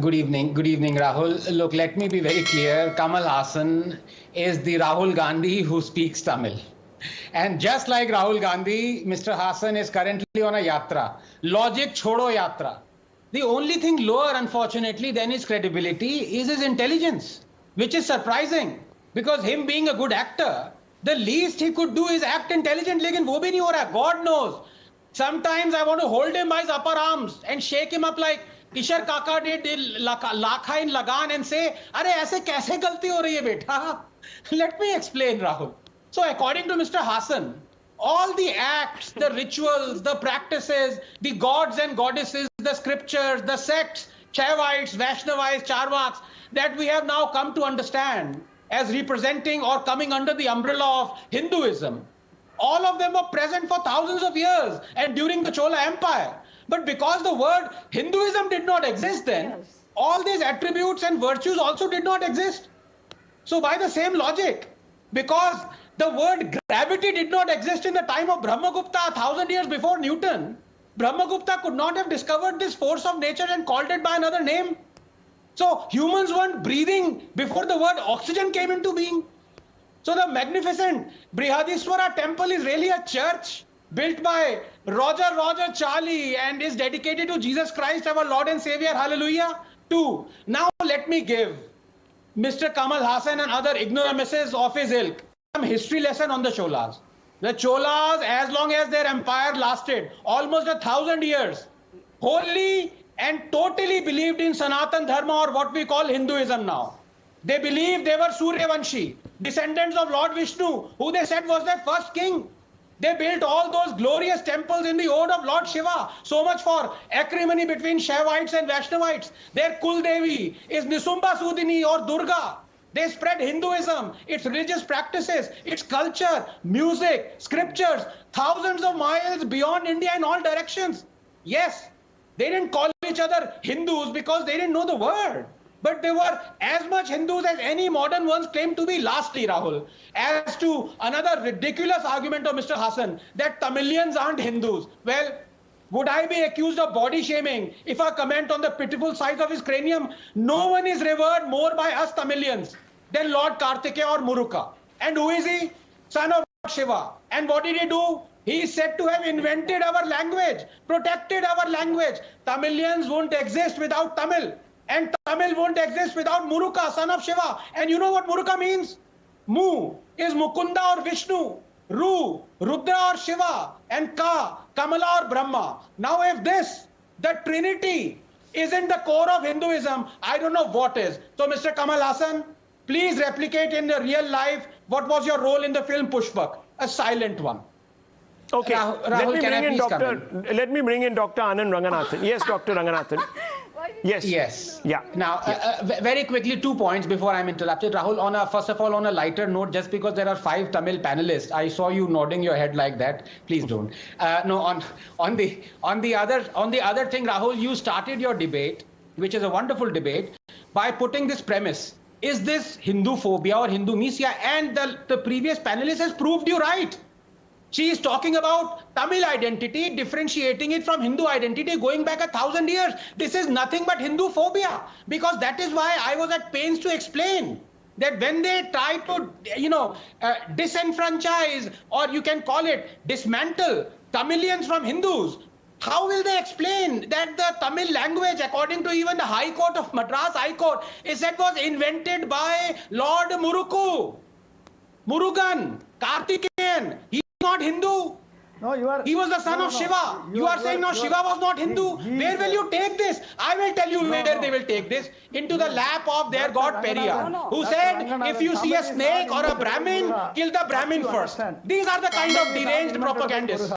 Good evening. Good evening, Rahul. Look, let me be very clear. Kamal Hassan is the Rahul Gandhi who speaks Tamil. And just like Rahul Gandhi, Mr. Hassan is currently on a yatra. Logic chodo yatra. The only thing lower, unfortunately, than his credibility is his intelligence, which is surprising. Because him being a good actor, the least he could do is act intelligent. Lekin wo bhi nahi ho raha. God knows. Sometimes I want to hold him by his upper arms and shake him up like Ishar Kaka did Lakha in Lagan and say, "Are aise kaise galti ho rahi hai beta?" Let me explain, Rahul. So according to Mr. Hassan, all the acts, the rituals, the practices, the gods and goddesses, the scriptures, the sects, Shaivites, Vaishnavites, Charvaks, that we have now come to understand as representing or coming under the umbrella of Hinduism, all of them were present for thousands of years and during the Chola Empire. But because the word Hinduism did not exist then, all these attributes and virtues also did not exist. So by the same logic, because the word gravity did not exist in the time of Brahmagupta 1,000 years before Newton, Brahmagupta could not have discovered this force of nature and called it by another name. So humans weren't breathing before the word oxygen came into being. So the magnificent Brihadiswara temple is really a church built by Roger Charlie and is dedicated to Jesus Christ, our Lord and Savior. Hallelujah. 2. Now let me give Mr. Kamal Hassan and other ignoramuses of his ilk some history lesson on the Cholas. The Cholas, as long as their empire lasted, almost 1,000 years, wholly and totally believed in Sanatan Dharma, or what we call Hinduism now. They believed they were Suryavanshi, descendants of Lord Vishnu, who they said was their first king. They built all those glorious temples in the ode of Lord Shiva. So much for acrimony between Shaivites and Vaishnavites. Their Kul Devi is Nisumba Sudini or Durga. They spread Hinduism, its religious practices, its culture, music, scriptures, thousands of miles beyond India in all directions. Yes, they didn't call each other Hindus because they didn't know the word. But they were as much Hindus as any modern ones claim to be. Lastly, Rahul, as to another ridiculous argument of Mr. Hassan that Tamilians aren't Hindus. Well, would I be accused of body shaming if I comment on the pitiful size of his cranium? No one is revered more by us Tamilians than Lord Kartikeya or Muruka. And who is he? Son of Shiva. And what did he do? He is said to have invented our language, protected our language. Tamilians won't exist without Tamil. And Tamil won't exist without Muruka, son of Shiva. And you know what Muruka means? Mu is Mukunda or Vishnu. Ru, Rudra or Shiva. And Ka, Kamala or Brahma. Now if this, the Trinity, isn't the core of Hinduism, I don't know what is. So Mr. Kamal Hassan, please replicate in the real life what was your role in the film Pushpak, a silent one. Okay, Rahul, let me bring in Dr. Anand Ranganathan. Yes, Dr. Ranganathan. Yes. Yes. Yeah. Now, very quickly, 2 points before I'm interrupted. Rahul, first of all, on a lighter note, just because there are 5 Tamil panelists, I saw you nodding your head like that. Please don't. No, on the other thing, Rahul, you started your debate, which is a wonderful debate, by putting this premise: is this Hindu phobia or Hindumesia? And the previous panelist has proved you right. She is talking about Tamil identity, differentiating it from Hindu identity going back 1,000 years. This is nothing but Hindu phobia, because that is why I was at pains to explain that when they try to, disenfranchise, or you can call it dismantle Tamilians from Hindus, how will they explain that the Tamil language, according to even the High Court of Madras High Court, is that was invented by Lord Muruku, Murugan, Kartikeyan? He not Hindu. No, you are. He was the son of Shiva. You are saying no, Shiva was not Hindu. Where will you take this? I will tell you where they will take this. Into the lap of their god Periyar, who said, if you see a snake or a Brahmin, kill the Brahmin first. These are the kind of deranged propagandists.